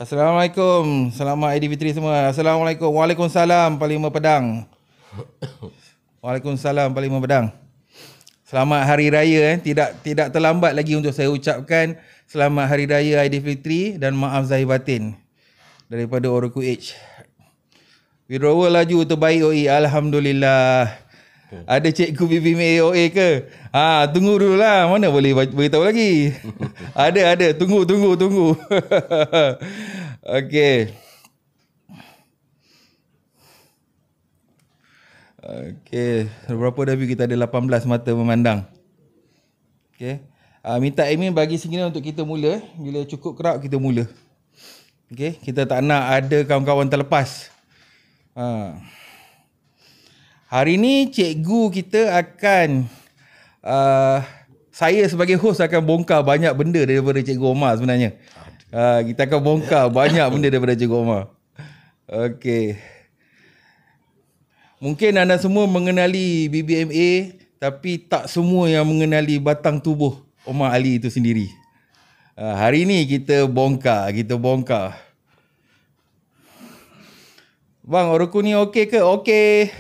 Assalamualaikum. Selamat Aidilfitri semua. Assalamualaikum. Waalaikumsalam Panglima Pedang. Waalaikumsalam Panglima Pedang. Selamat Hari Raya. Tidak terlambat lagi untuk saya ucapkan selamat Hari Raya Aidilfitri dan maaf zahir batin daripada Oracle Age. Withdrawal laju terbaik OE. Alhamdulillah. Ada cikgu BBM OA ke? Tunggu dulu lah. Mana boleh beritahu lagi? Ada. Tunggu. Okey. Berapa dah view kita? Ada 18 mata memandang. Okey. Minta admin bagi signal untuk kita mula. Bila cukup crowd kita mula. Okey. Kita tak nak ada kawan-kawan terlepas. Hari ni cikgu kita akan saya sebagai host akan bongkar banyak benda daripada Cikgu Omar sebenarnya. Kita akan bongkar banyak benda daripada Cikgu Omar. Okey. Mungkin anda semua mengenali BBMA tapi tak semua yang mengenali batang tubuh Omar Ali itu sendiri. Hari ni kita bongkar. Bang, Oracle ni okey ke? Okey.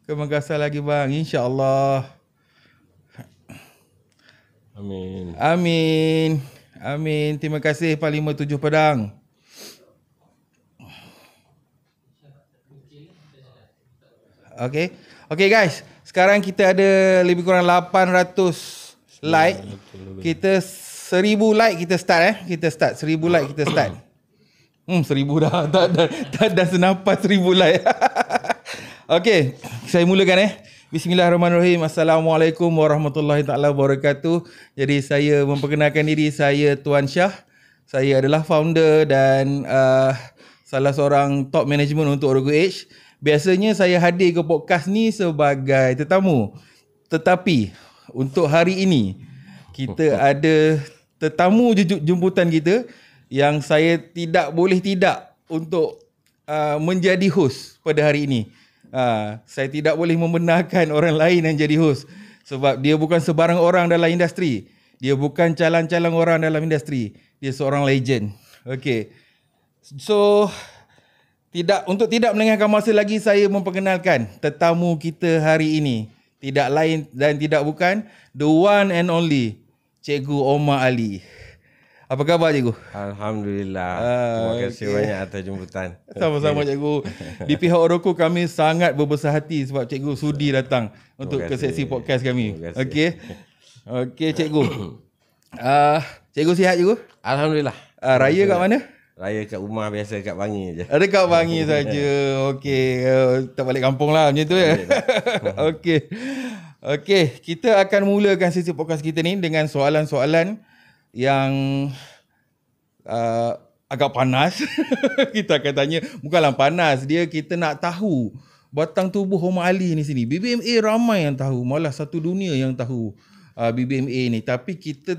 Terima kasih lagi bang. InsyaAllah. Amin. Terima kasih Panglima 7 Pedang. Okay guys. Sekarang kita ada lebih kurang 800 like. Kita 1000 like kita start. Kita start 1000 like kita start. 1000 dah. Tak dah senapas 1000 like. Okey, saya mulakan Bismillahirrahmanirrahim. Assalamualaikum warahmatullahi taala wabarakatuh. Jadi saya memperkenalkan diri, saya Tuan Syah. Saya adalah founder dan salah seorang top management untuk Oracle Age. Biasanya saya hadir ke podcast ni sebagai tetamu. Tetapi untuk hari ini kita ada tetamu jemputan kita yang saya tidak boleh tidak untuk menjadi host pada hari ini. Saya tidak boleh membenarkan orang lain yang jadi host sebab dia bukan sebarang orang dalam industri. Dia bukan calang-calang orang dalam industri. Dia seorang legend. Okey. So untuk tidak melengahkan masa lagi, saya memperkenalkan tetamu kita hari ini. Tidak lain dan tidak bukan the one and only Cikgu Omar Ali. Apa khabar cikgu? Alhamdulillah. Terima kasih banyak atas jemputan. Sama-sama cikgu. Di pihak Oracle kami sangat berbesar hati sebab cikgu sudi datang untuk ke sesi podcast kami. Okey cikgu. Cikgu sihat cikgu? Alhamdulillah. Raya kat mana? Raya kat rumah biasa, kat Bangi je. Ada kat Bangi saja. Okey. Tak balik kampung lah macam tu ya. Okey, kita akan mulakan sesi podcast kita ni dengan soalan-soalan yang agak panas. Kita akan tanya, bukanlah panas, kita nak tahu batang tubuh Omar Ali ni sini. BBMA ramai yang tahu, malah satu dunia yang tahu BBMA ni. Tapi kita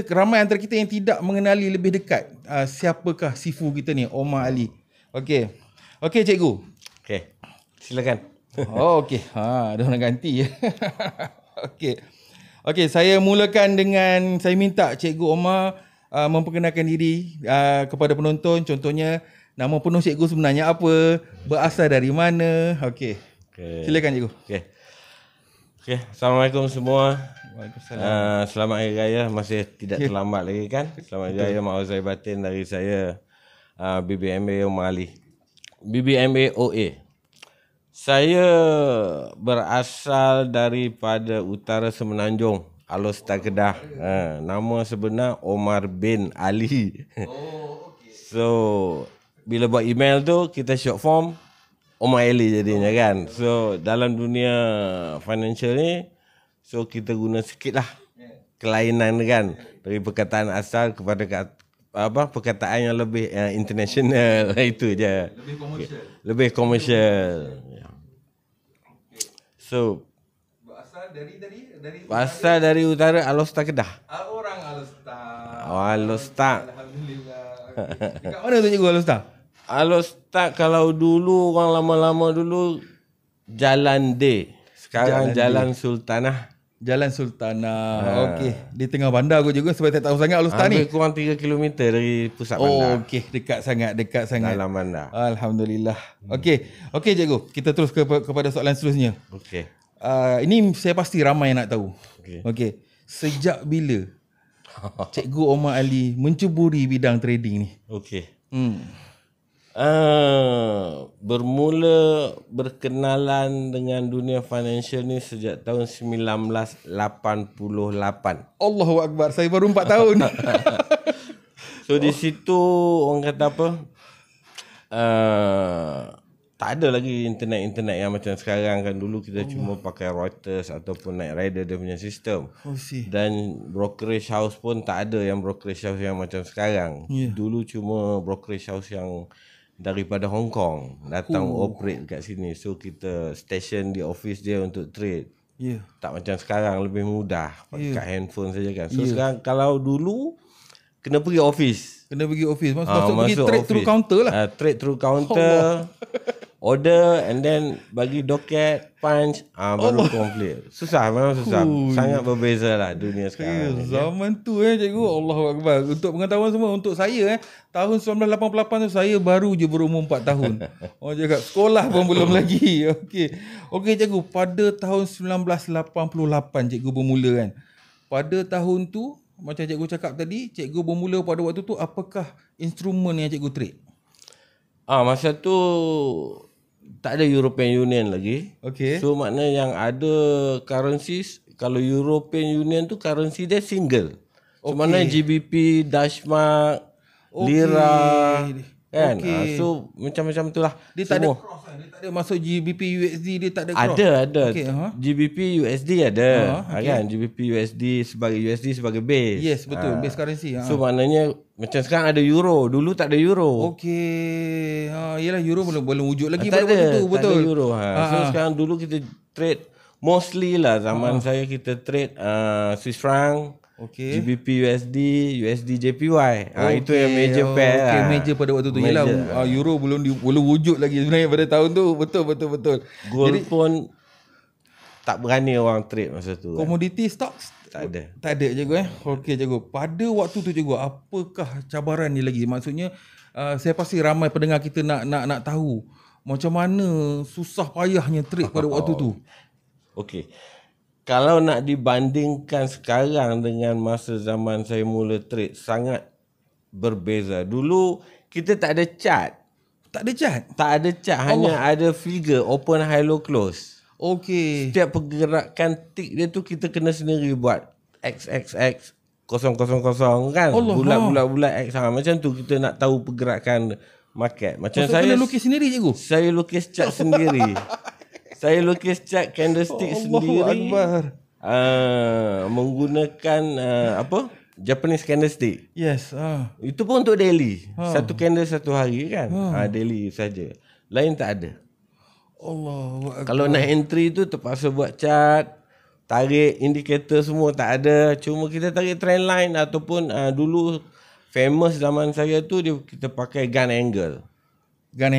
ramai antara kita yang tidak mengenali lebih dekat siapakah sifu kita ni, Omar Ali. Okey cikgu. Okey, silakan. Okey, dah nak ganti. Okey, saya mulakan dengan saya minta Cikgu Omar memperkenalkan diri kepada penonton. Contohnya, nama penuh cikgu sebenarnya apa, berasal dari mana. Okey. Silakan cikgu. Okey, Assalamualaikum semua. Waalaikumsalam. Selamat Hari Raya, masih tidak terlambat lagi kan. Selamat Hari Raya, maaf zahir batin dari saya BBMA Omar Ali. BBMA OA. Saya berasal daripada utara Semenanjung, Alor-Star Kedah. Nama sebenar Omar bin Ali. So, bila buat email tu, kita short form Omar Ali jadinya kan. So, dalam dunia financial ni, so kita guna sikit lah kelainan kan. Dari perkataan asal kepada perkataan yang lebih international. Itu je. Lebih komersial. So, berasal dari utara Alor-Star Kedah. Orang Alor-Star. Alor-Star. Alhamdulillah. Dekat mana tu cikgu Alor-Star? Alor-Star kalau dulu, orang lama-lama dulu, Jalan D. Sekarang Jalan Sultanah. Jalan Sultanah. Okey. Di tengah bandar aku juga sebab tak tahu sangat Alustar ni. Hampir kurang 3 km dari pusat bandar. Okey, dekat sangat. Dalam bandar. Alhamdulillah. Okey, cikgu. Kita terus kepada soalan seterusnya. Okey. Ini saya pasti ramai yang nak tahu. Okey. Sejak bila Cikgu Omar Ali mencuburi bidang trading ni? Okey. Bermula berkenalan dengan dunia financial ni sejak tahun 1988. Allahu Akbar. Saya baru 4 tahun. So di situ orang kata apa? Tak ada lagi internet yang macam sekarang kan. Dulu kita cuma pakai Reuters ataupun Knight Rider dia punya sistem. Dan brokerage house pun tak ada yang brokerage house yang macam sekarang. Dulu cuma brokerage house yang daripada Hong Kong datang operate kat sini. So kita station di office dia untuk trade. Tak macam sekarang, lebih mudah pakai handphone saja kan. So sekarang kalau dulu kena pergi office. Masuk pergi trade through counter lah. Trade through counter. Order and then bagi doket, punch, baru complete. Susah, memang susah. Sangat berbeza lah dunia sekarang. Zaman tu cikgu, Allahu Akbar. Untuk pengetahuan semua, untuk saya tahun 1988 tu saya baru je berumur 4 tahun. Orang cakap sekolah pun belum lagi. Okey cikgu, pada tahun 1988 cikgu bermula kan. Pada tahun tu, macam cikgu cakap tadi, cikgu bermula pada waktu tu, apakah instrumen yang cikgu trade? Masa tu tak ada European Union lagi. So makna yang ada currencies, kalau European Union tu currency dia single. So makna GBP, Dutch mark, lira kan. So macam-macam tu lah. Dia tak ada cross kan? Dia tak ada masuk GBP USD, dia tak ada cross. Ada. GBP USD ada. Kan GBP USD sebagai base. Yes, betul, base currency. So maknanya macam sekarang ada euro, dulu tak ada euro. Yalah, euro belum wujud lagi pada waktu tu, betul. Tak ada euro. So sekarang dulu kita trade mostly lah zaman saya kita trade Swiss franc, GBP USD, USD JPY. Itu yang major pair lah. Major pada waktu tu. Yalah, euro belum wujud lagi sebenarnya pada tahun tu. Betul. Gold pun tak berani orang trade masa tu. Commodity stocks tak ada cikgu. Okey cikgu. Pada waktu tu cikgu, apakah cabaran ni lagi? Maksudnya saya pasti ramai pendengar kita nak tahu macam mana susah payahnya trade pada waktu tu. Okey. Kalau nak dibandingkan sekarang dengan masa zaman saya mula trade, sangat berbeza. Dulu kita tak ada chart. Tak ada chart, hanya ada figure open, high, low, close. Setiap pergerakan tick dia tu kita kena sendiri buat XXX 000 kan. Bulat X. Macam tu kita nak tahu pergerakan market. Macam saya kena lukis sendiri cikgu. Saya lukis chart sendiri. Saya lukis chart candlestick sendiri. Menggunakan Japanese candlestick. Itu pun untuk daily. Satu candle satu hari kan. Daily saja. Lain tak ada. Kalau nak entry tu terpaksa buat chart, tarik indikator semua tak ada. Cuma kita tarik trend line ataupun dulu famous zaman saya tu kita pakai gun angle. Gun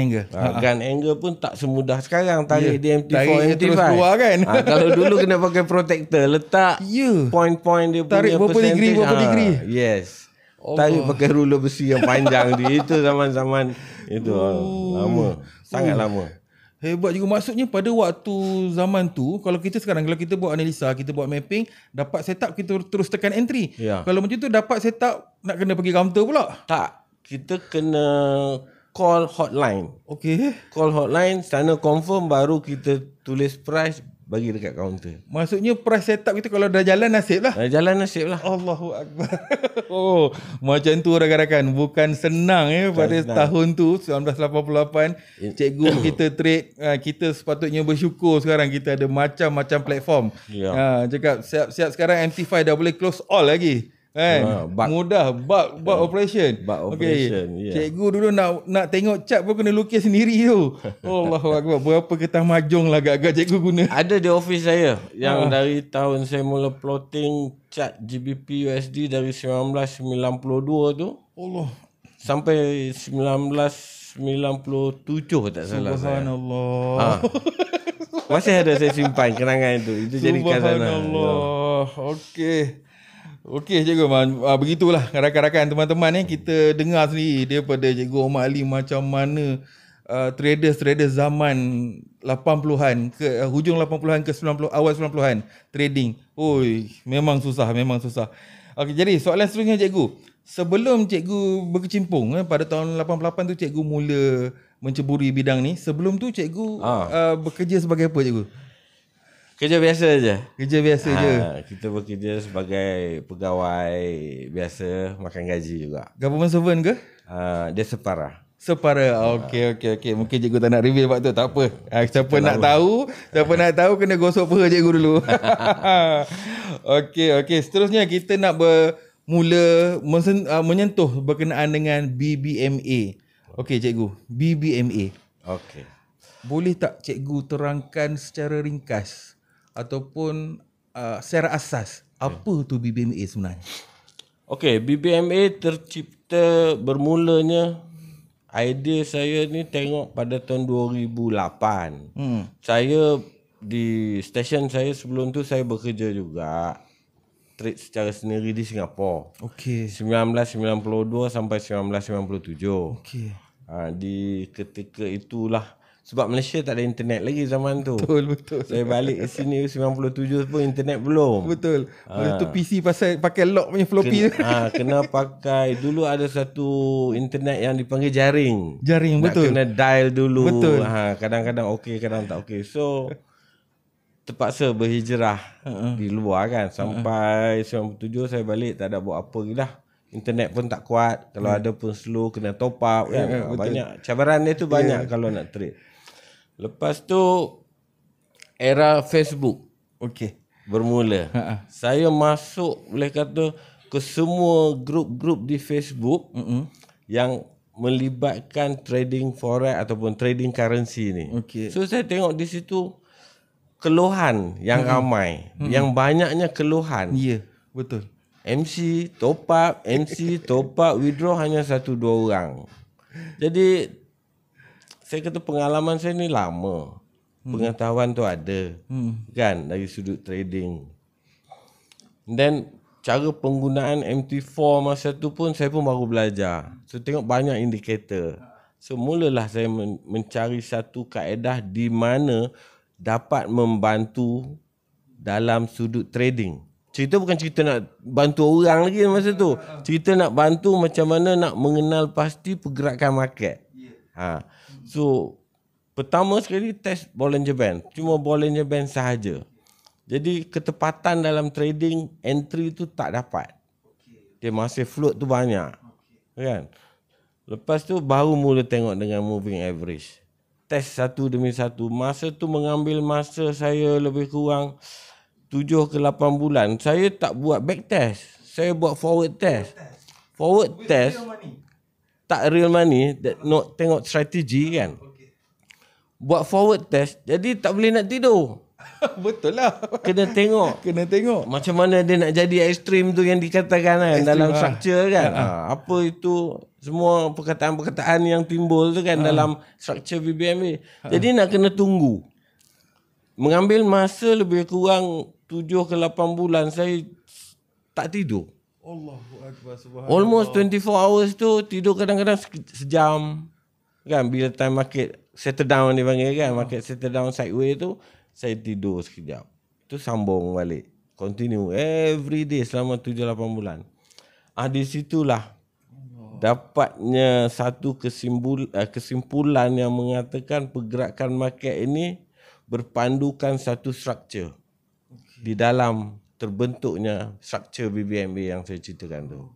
angle pun tak semudah sekarang tarik DMT4, MT5 kan. Kalau dulu kena pakai protector, letak point-point dia tarik punya berapa degree. Yes. Tarik pakai ruler besi yang panjang dia. Itu zaman-zaman itu lama. Sangat lama. Hebat juga. Maksudnya pada waktu zaman tu, kalau kita sekarang, kalau kita buat analisa, kita buat mapping, dapat setup, kita terus tekan entry. Kalau macam tu dapat setup, nak kena pergi counter pula? Tak. Kita kena call hotline. Call hotline, sana confirm, baru kita tulis price, bagi dekat counter. Maksudnya price setup kita kalau dah jalan nasib lah. Allahu Akbar. Macam tu rakan-rakan. Bukan senang pada tahun tu 1988 cikgu kita trade. Kita sepatutnya bersyukur sekarang kita ada macam-macam platform. Cakap siap-siap sekarang MT5 dah boleh close all lagi. Mudah bug operation. Cikgu dulu nak tengok chart pun kena lukis sendiri tu. Allahu Akbar. Berapa ketah mahjong lah agak-agak cikgu guna. Ada di office saya yang dari tahun saya mula plotting chart GBP USD dari 1992 tu sampai 1997 tak salah saya. Subhanallah. Masih ada saya simpan kenangan itu. Itu jadi khazanah. Subhanallah. Okey cikgu, begitulah rakan-rakan teman-teman ni, kita dengar sendiri daripada Cikgu Omar Ali macam mana traders zaman 80-an ke hujung 80-an ke 90 awal 90-an trading. Oi, memang susah. Okey, jadi soalan seterusnya cikgu. Sebelum cikgu berkecimpung pada tahun 88 tu cikgu mula menceburi bidang ni. Sebelum tu cikgu bekerja sebagai apa cikgu? Kerja biasa je. Kerja biasa je. Kita bekerja sebagai pegawai biasa, makan gaji juga. Government servant ke? Dia separa. Okey. Mungkin cikgu tak nak reveal waktu tu, tak apa. Siapa nak tahu kena gosok peha cikgu dulu. Okey. Seterusnya kita nak mula menyentuh berkenaan dengan BBMA. Okey cikgu, BBMA. Okey. Boleh tak cikgu terangkan secara ringkas ataupun secara asas apa tu BBMA sebenarnya? Okey, BBMA tercipta bermulanya, idea saya ni tengok pada tahun 2008. Saya di stesen saya sebelum tu saya bekerja juga trade secara sendiri di Singapura. Okey. 1992 sampai 1997. Okey. Di ketika itulah, sebab Malaysia tak ada internet lagi zaman tu. Betul. Saya balik ke sini 97 pun internet belum. Betul. Lepas tu PC pakai lock punya floppy. Kena pakai. Dulu ada satu internet yang dipanggil jaring. Betul. Kena dial dulu. Betul. Kadang-kadang okey, kadang tak okey. So terpaksa berhijrah di luar kan. Sampai 97 saya balik, tak ada buat apa lagi dah. Internet pun tak kuat. Kalau ada pun slow, kena top up kan. Banyak cabaran dia tu banyak kalau nak trade. Lepas tu era Facebook bermula. Saya masuk, boleh kata, ke semua grup-grup di Facebook yang melibatkan trading forex ataupun trading currency ni. So saya tengok di situ keluhan yang ramai, yang banyaknya keluhan. Ya, betul. MC top up, withdraw hanya 1-2 orang. Jadi saya kata pengalaman saya ni lama. Pengetahuan tu ada. Kan, dari sudut trading. Dan cara penggunaan MT4 masa tu pun saya pun baru belajar. So tengok banyak indikator. So mulalah saya mencari satu kaedah di mana dapat membantu dalam sudut trading. Cerita bukan cerita nak bantu orang lagi masa tu. Cerita nak bantu macam mana nak mengenal pasti pergerakan market. So pertama sekali test Bollinger Band. Cuma Bollinger Band sahaja. Jadi ketepatan dalam trading, entry tu tak dapat. Dia masih float tu banyak. Kan? Lepas tu baru mula tengok dengan moving average. Test satu demi satu. Masa tu mengambil masa saya lebih kurang 7 ke 8 bulan. Saya tak buat back test. Saya buat forward test. Forward test tak real money, tengok strategi kan. Buat forward test, jadi tak boleh nak tidur. Betul lah. Kena tengok macam mana dia nak jadi ekstrim tu yang dikatakan kan, dalam structure kan. Apa itu semua perkataan-perkataan yang timbul tu kan dalam structure BBMA. Jadi nak kena tunggu. Mengambil masa lebih kurang 7 ke 8 bulan saya tak tidur. Allahu Akbar, subhanallah. Almost 24 hours tu tidur kadang-kadang sejam. Kan bila time market settle down dipanggil kan, market settle down sideways tu, saya tidur sekejap. Tu sambung balik. Continue every day selama 7-8 bulan. Di situlah dapatnya satu kesimpulan yang mengatakan pergerakan market ini berpandukan satu structure. Di dalam terbentuknya structure BBMA yang saya ceritakan tu.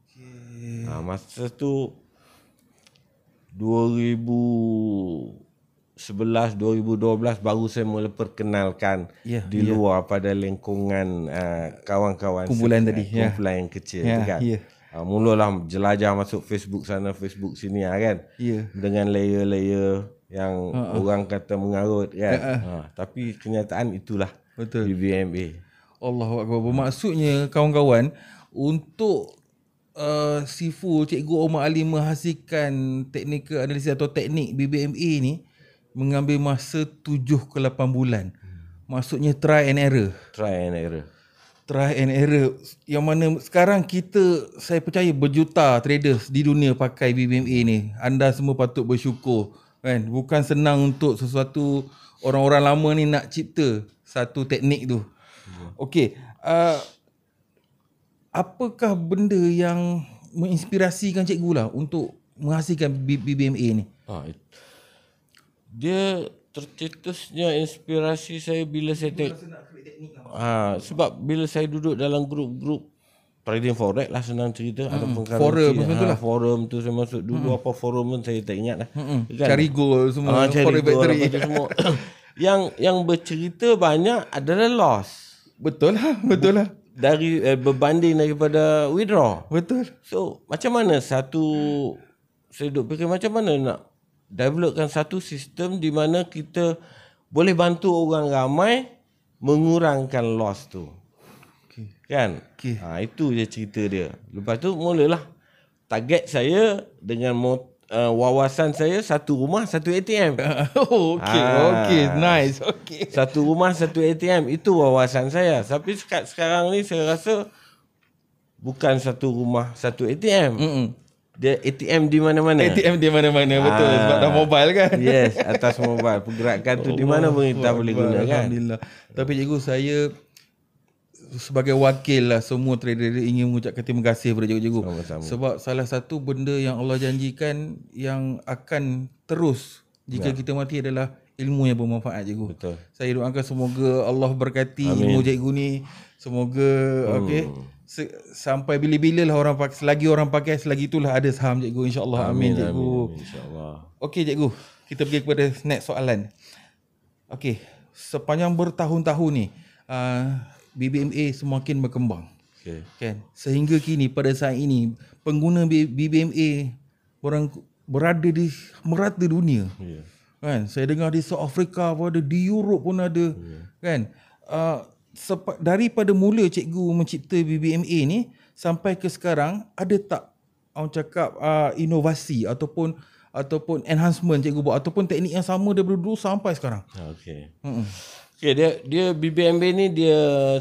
Masa tu 2011, 2012 baru saya mula perkenalkan di luar pada lingkungan kawan-kawan kumpulan tadi, kumpulan yang kecil tu kan. Mulalah jelajah masuk Facebook sana, Facebook sini kan. Dengan layer-layer yang orang kata mengarut kan. Tapi kenyataan itulah. Betul. BBMA. Allahu Akbar. Bermaksudnya kawan-kawan, untuk Sifu Cikgu Omar Ali menghasilkan technical analysis atau teknik BBMA ni mengambil masa 7 ke 8 bulan. Maksudnya try and error. Try and error. Try and error. Yang mana sekarang saya percaya berjuta traders di dunia pakai BBMA ni. Anda semua patut bersyukur. Kan? Bukan senang untuk sesuatu orang-orang lama ni nak cipta satu teknik tu. Okey. Apakah benda yang menginspirasikan cikgu lah untuk menghasilkan BBMA ni? Dia tercetusnya inspirasi saya bila saya sebab bila saya duduk dalam grup-grup trading forex lah, senang cerita, ataupun forum tu saya masuk dulu, apa forum pun saya tak ingat lah. Cari goal semua, forex factory semua. yang bercerita banyak adalah loss. Betul lah. Dari berbanding daripada withdraw. Betul. So macam mana saya duduk fikir macam mana nak developkan satu sistem di mana kita boleh bantu orang ramai mengurangkan loss tu. Kan? Itu je cerita dia. Lepas tu mulalah target saya dengan wawasan saya, satu rumah satu ATM. Okey, nice. Okey. Satu rumah satu ATM, itu wawasan saya. Tapi sekarang ni saya rasa bukan satu rumah satu ATM. Dia ATM di mana-mana. Betul. Sebab dah mobile kan. Yes, atas mobile. Pergerakan tu di mana pun kita boleh guna kan. Alhamdulillah. Tapi cikgu, saya sebagai wakil lah semua trader ingin mengucapkan terima kasih kepada cikgu-cikgu. Sama-sama. Sebab salah satu benda yang Allah janjikan yang akan terus jika kita mati adalah ilmu yang bermanfaat, cikgu. Betul. Saya doakan semoga Allah berkati ilmu cikgu ni. Semoga sampai bila-bila lah orang pakai, selagi orang pakai selagi itulah ada saham, cikgu, insya-Allah. Amin, cikgu. Insya-Allah. Okey, cikgu, kita pergi kepada next soalan. Okey, sepanjang bertahun-tahun ni BBMA semakin berkembang. Kan? Sehingga kini pada saat ini pengguna BBMA berada di merata dunia. Kan? Saya dengar di South Africa pun ada, di Europe pun ada. Kan? Daripada mula cikgu mencipta BBMA ni sampai ke sekarang, ada tak orang cakap inovasi ataupun enhancement cikgu buat, ataupun teknik yang sama daripada dulu sampai sekarang? Okay, dia BBMA ni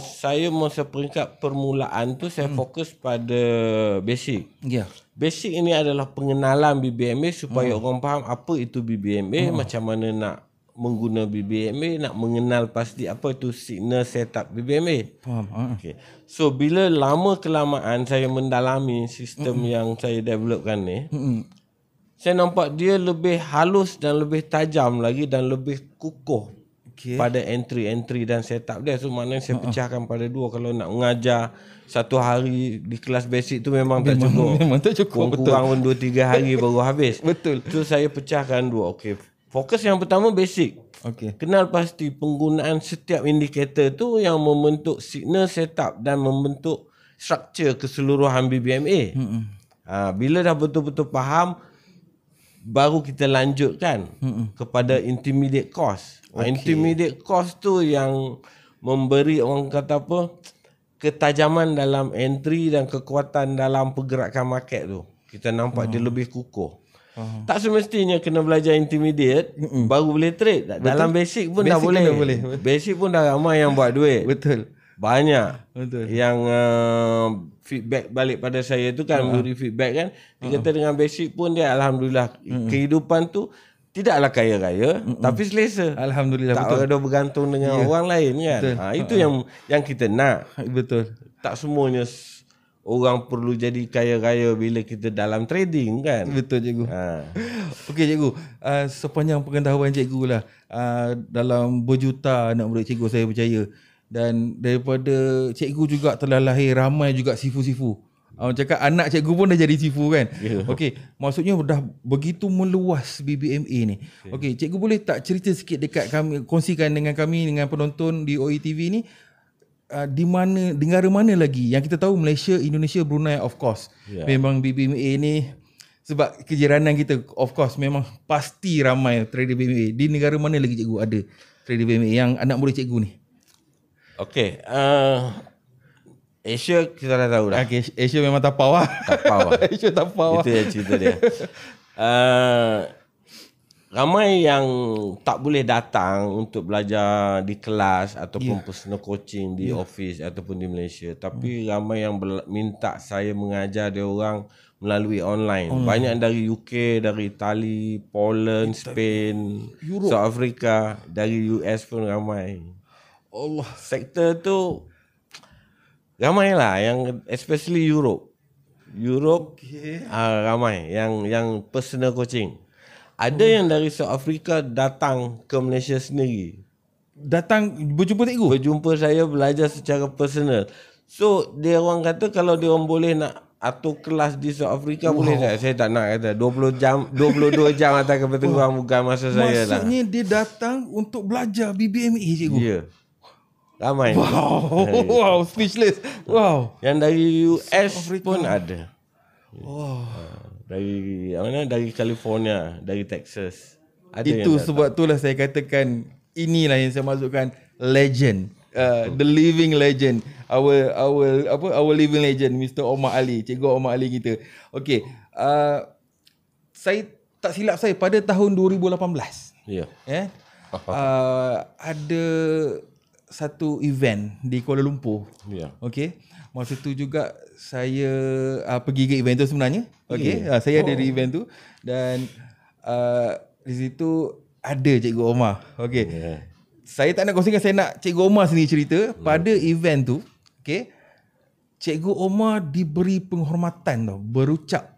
saya masa peringkat permulaan tu saya fokus pada basic. Basic ini adalah pengenalan BBMA supaya orang faham apa itu BBMA, macam mana nak mengguna BBMA, nak mengenal pasti apa itu signal setup BBMA. Okay. So bila lama kelamaan saya mendalami sistem yang saya developkan ni, saya nampak dia lebih halus dan lebih tajam lagi dan lebih kukuh pada entry dan setup dia. So maknanya saya pecahkan pada dua. Kalau nak mengajar satu hari di kelas basic tu memang tak cukup. Memang tak cukup. Kurang pun 2-3 hari baru habis. Betul. So saya pecahkan dua. Okey. Fokus yang pertama basic. Kenal pasti penggunaan setiap indikator tu yang membentuk signal setup dan membentuk struktur keseluruhan BBMA. Bila dah betul-betul faham, baru kita lanjutkan kepada intermediate cost. Intermediate cost tu yang memberi orang kata apa, ketajaman dalam entry dan kekuatan dalam pergerakan market tu. Kita nampak dia lebih kukuh. Tak semestinya kena belajar intermediate baru boleh trade. Betul. Dalam basic pun dah boleh. Basic pun dah ramai yang buat duit. Betul. Banyak yang feedback balik pada saya tu kan, beri feedback kan. Dia kata dengan basic pun dia alhamdulillah kehidupan tu tidaklah kaya-raya tapi selesa. Alhamdulillah. Tak ada bergantung dengan orang lain kan. Itu yang kita nak. Betul. Tak semuanya orang perlu jadi kaya-raya bila kita dalam trading kan. Betul, cikgu. Okey, cikgu, sepanjang pengetahuan cikgu lah, dalam berjuta anak murid cikgu saya percaya, dan daripada cikgu juga telah lahir ramai juga sifu-sifu. Orang cakap anak cikgu pun dah jadi sifu kan. Okey, maksudnya dah begitu meluas BBMA ni. Okey, cikgu boleh tak cerita sikit dekat kami, kongsikan dengan kami, dengan penonton di OETV ni, di mana, negara mana lagi yang kita tahu, Malaysia, Indonesia, Brunei of course. Memang BBMA ni sebab kejiranan kita, of course memang pasti ramai trader BBMA. Di negara mana lagi cikgu ada trader BBMA yang anak murid cikgu ni? Okey, Asia kita dah tahu dah. Okay, Asia memang tapau lah. Tapau lah. Asia tapau lah. Itu yang cerita dia. ramai yang tak boleh datang untuk belajar di kelas ataupun personal coaching di office ataupun di Malaysia. Tapi ramai yang minta saya mengajar dia orang melalui online. Banyak dari UK, dari Itali, Poland, Spain, Europe. South Africa, dari US pun ramai. Allah. Sektor tu ramai lah, yang especially Europe. Ramai yang personal coaching. Ada yang dari South Africa datang ke Malaysia sendiri. Datang berjumpa cikgu? Berjumpa saya, belajar secara personal. So dia orang kata kalau dia orang boleh nak atur kelas di South Africa, boleh tak? Saya tak nak kata 20 jam 22 jam atas kebetulan bukan masa saya lah. Maksudnya dia datang untuk belajar BBMA cikgu? Ya. Ramai. Wow, speechless. Wow. Yang dari US pun ada. Wow. Dari mana? Dari California, dari Texas. Ada Itu sebab itulah saya katakan inilah yang saya masukkan legend. The living legend. Our living legend, Mr. Omar Ali, Cikgu Omar Ali kita. Okey. Saya tak silap saya pada tahun 2018. Ya. Ada satu event di Kuala Lumpur. Ya. Okey. Masa tu juga saya pergi ke event tu sebenarnya. Okey. Saya ada di event tu dan di situ ada Cikgu Omar. Okey. Saya tak nak kongsikan, saya nak Cikgu Omar sendiri cerita pada event tu. Okey. Cikgu Omar diberi penghormatan tau, berucap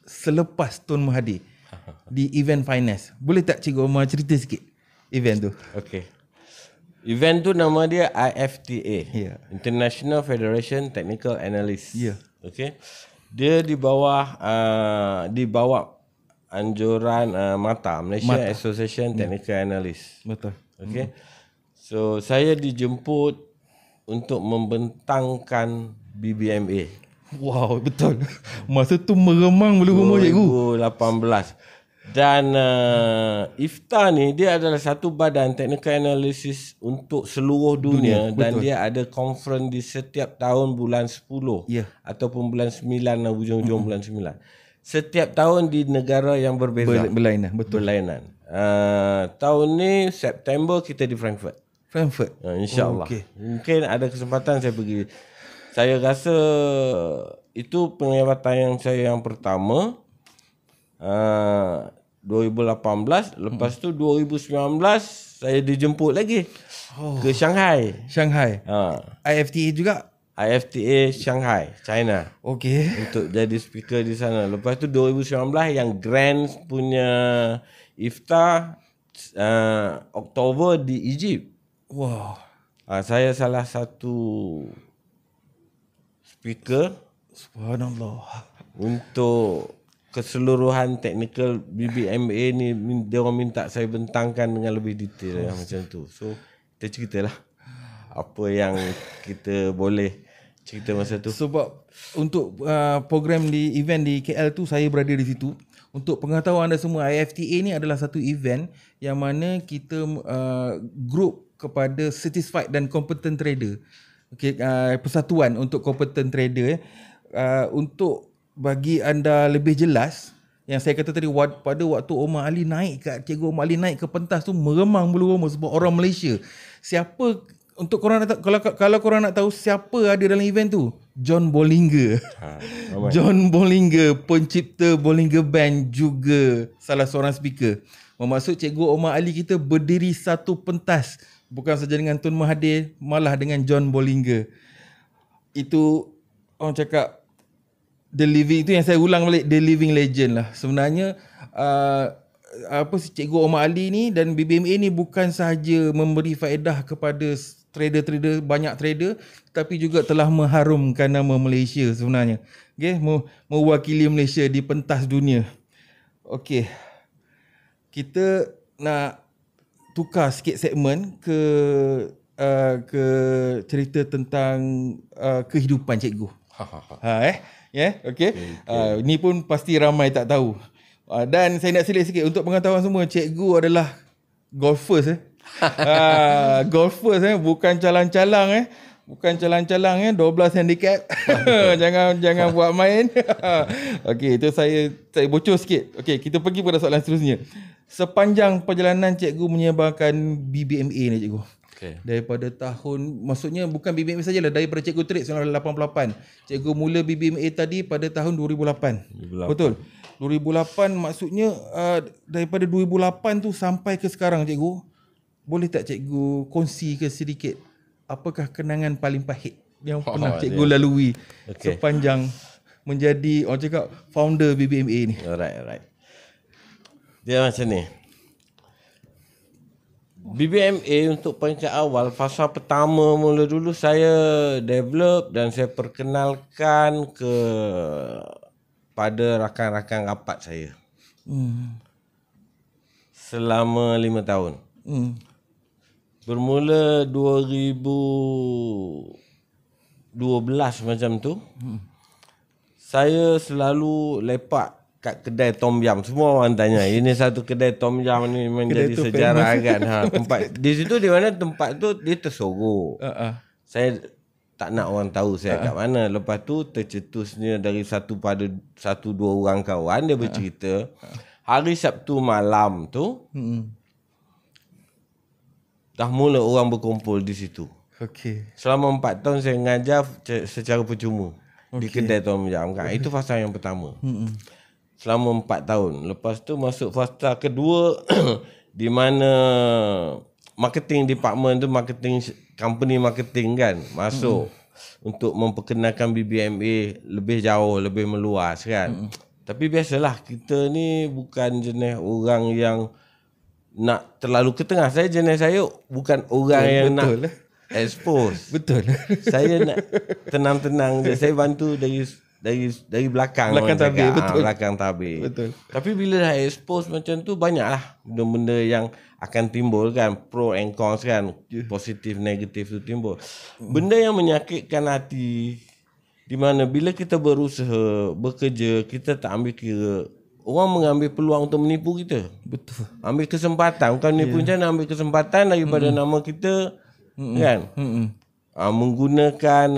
selepas Tun Mahathir di event finance. Boleh tak Cikgu Omar cerita sikit event tu? Okey. Event tu nama dia IFTA, International Federation Technical Analyst. Okay. Dia di bawah anjuran MATA, Malaysia Association Technical Analyst. Betul. Okay. So saya dijemput untuk membentangkan BBMA. Wow, betul. Masa tu meremang bulu rumah cikgu. 2018. Dan IFTA ni dia adalah satu badan technical analysis untuk seluruh dunia dan dia ada conference di setiap tahun bulan 10 ataupun bulan 9 lah, hujung-hujung bulan 9. Setiap tahun di negara yang berbeza. Berlainan, betul. Berlainan. Tahun ni September kita di Frankfurt. InsyaAllah. Mungkin ada kesempatan saya pergi. Saya rasa itu pengabatan yang saya yang pertama. 2018, lepas tu 2019 saya dijemput lagi ke Shanghai. IFTA juga? IFTA Shanghai, China. Okey. Untuk jadi speaker di sana. Lepas tu 2019 yang grand punya IFTA Oktober di Egypt. Wow. Saya salah satu speaker. Subhanallah. Untuk keseluruhan teknikal BBMA ni, dia orang minta saya bentangkan dengan lebih detail yang macam tu. So kita ceritalah apa yang kita boleh cerita masa tu. Sebab untuk program di event di KL tu saya berada di situ. Untuk pengetahuan anda semua, IFTA ni adalah satu event yang mana kita group kepada certified dan competent trader. Okay, persatuan untuk competent trader untuk bagi anda lebih jelas, yang saya kata tadi, pada waktu Omar Ali naik Cikgu Omar Ali naik ke pentas tu, meremang bulu roma sebab orang Malaysia. Siapa, untuk korang nak, kalau korang nak tahu siapa ada dalam event tu, John Bollinger. John Bollinger, pencipta Bollinger Band, juga salah seorang speaker. Bermaksud Cikgu Omar Ali kita berdiri satu pentas, bukan saja dengan Tun Mahathir, malah dengan John Bollinger. Itu orang cakap the living, itu yang saya ulang balik, the living legend lah. Sebenarnya Cikgu Omar Ali ni dan BBMA ni bukan sahaja memberi faedah kepada trader-trader, banyak trader, tapi juga telah mengharumkan nama Malaysia sebenarnya. Okay, mewakili Malaysia di pentas dunia. Okey. Kita nak tukar sikit segmen ke cerita tentang kehidupan cikgu. Okay. Ni pun pasti ramai tak tahu. Dan saya nak selit sikit untuk pengetahuan semua, cikgu adalah golfers. Golfers, bukan calang-calang. Bukan calang-calang 12 handicap. jangan buat main. Okey, itu saya bocor sikit. Okey, kita pergi pada soalan seterusnya. sepanjang perjalanan cikgu menyebarkan BBMA ni cikgu. Okay. Daripada tahun, maksudnya bukan BBMA sajalah, daripada cikgu trade 1988. Cikgu mula BBMA tadi pada tahun 2008. Betul. 2008 maksudnya daripada 2008 tu sampai ke sekarang cikgu. Boleh tak cikgu kongsi ke sedikit apakah kenangan paling pahit yang pernah cikgu lalui sepanjang menjadi orang cakap founder BBMA ni? Alright. Dia macam ni. BBMA untuk peringkat awal, fasa pertama mula dulu saya develop dan saya perkenalkan pada rakan-rakan rapat saya. Selama 5 tahun. Bermula 2012 macam tu. Saya selalu lepak kat kedai Tom Yum. Semua orang tanya, ini satu kedai Tom Yum ni menjadi sejarah kan. Tempat di situ, di mana tempat tu dia tersorok. Saya tak nak orang tahu saya kat mana. Lepas tu tercetusnya dari satu dua orang kawan dia bercerita, hari Sabtu malam tu dah mula orang berkumpul di situ. Selama 4 tahun saya mengajar secara percuma di kedai Tom Yum kan. Itu fasa yang pertama. Selama 4 tahun. Lepas tu masuk fasa kedua di mana marketing department tu, company marketing kan masuk untuk memperkenalkan BBMA lebih jauh, lebih meluas kan. Tapi biasalah, kita ni bukan jenis orang yang nak terlalu ke tengah. Jenis saya bukan orang yang nak expose. Betul. Saya nak tenang-tenang je. Saya bantu dari belakang tabir. Belakang tabir. Betul. Tapi bila dah expose macam tu, banyaklah benda-benda yang akan timbul kan, pro and cons kan, positif negatif tu timbul. Benda yang menyakitkan hati, di mana bila kita berusaha, bekerja, kita tak ambil kira orang mengambil peluang untuk menipu kita. Betul. Ambil kesempatan, bukan menipu macam mana, ambil kesempatan daripada nama kita kan. Menggunakan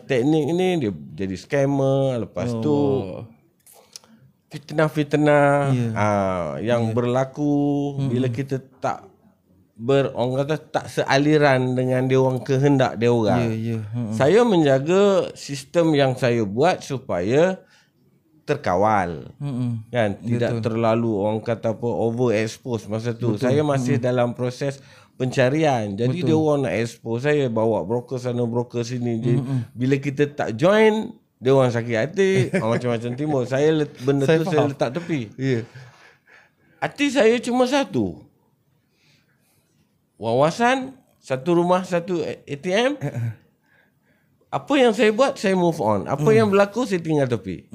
teknik ni dia jadi scammer. Lepas tu fitnah-fitnah yang berlaku bila kita tak orang kata tak sealiran dengan dia orang, kehendak dia orang. Saya menjaga sistem yang saya buat supaya terkawal kan, tidak terlalu orang kata apa overexpose masa tu. Saya masih dalam proses pencarian. Jadi dia orang nak expose saya, bawa broker sana broker sini. Jadi bila kita tak join, dia orang sakit hati, macam-macam timbul. Benda tu saya letak tepi. Hati saya cuma satu. Wawasan, satu rumah, satu ATM. Apa yang saya buat, saya move on. Apa yang berlaku, saya tinggal tepi.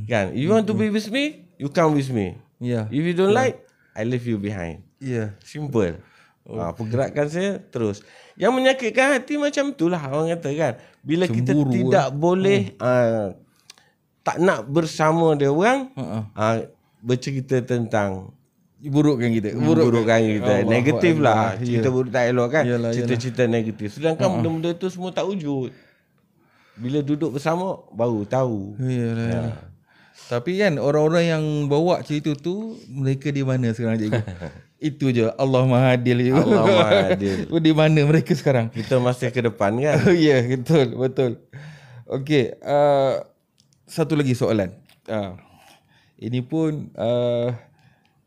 Kan? You want to be with me, you come with me. If you don't like, I leave you behind. Simple. Pergerakan saya terus. Yang menyakitkan hati macam itulah orang kata kan. Bila cemburu, kita tidak boleh tak nak bersama dia orang, bercerita tentang burukkan kita. Negatif lah. Cerita buruk tak elok kan. Cerita-cerita negatif. Sedangkan benda-benda tu semua tak wujud. Bila duduk bersama baru tahu. Tapi kan orang-orang yang bawa cerita tu, mereka di mana sekarang cikgu? Itu je, Allah Maha Adil je. Allah Maha Adil. Di mana mereka sekarang? Kita masih ke depan kan? Betul. Okey, satu lagi soalan. Ini pun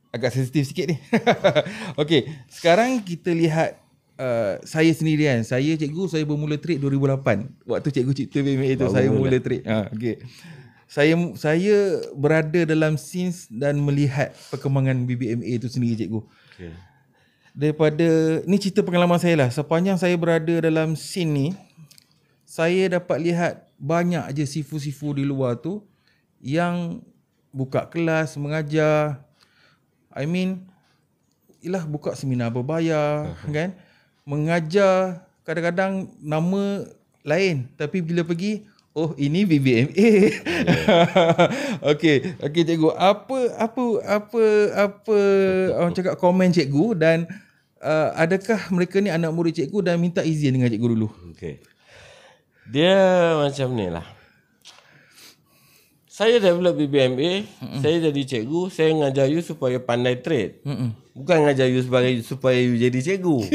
agak sensitif sikit ni. Okey, sekarang kita lihat saya sendirian. Saya bermula trade 2008. Waktu cikgu cipta BMA tu saya mula trade. Okey. Saya berada dalam scene dan melihat perkembangan BBMA itu sendiri cikgu. Daripada ni cerita pengalaman saya lah. Sepanjang saya berada dalam scene ni, saya dapat lihat banyak je sifu-sifu di luar tu yang buka kelas, mengajar. Buka seminar berbayar kan. Mengajar kadang-kadang nama lain, tapi bila pergi, oh ini BBMA. Okey cikgu, apa orang cakap komen cikgu, dan adakah mereka ni anak murid cikgu dan minta izin dengan cikgu dulu? Dia macam ni lah. Saya develop BBMA, saya jadi cikgu, saya ngajar you supaya pandai trade. Bukan ngajar you supaya you jadi cikgu.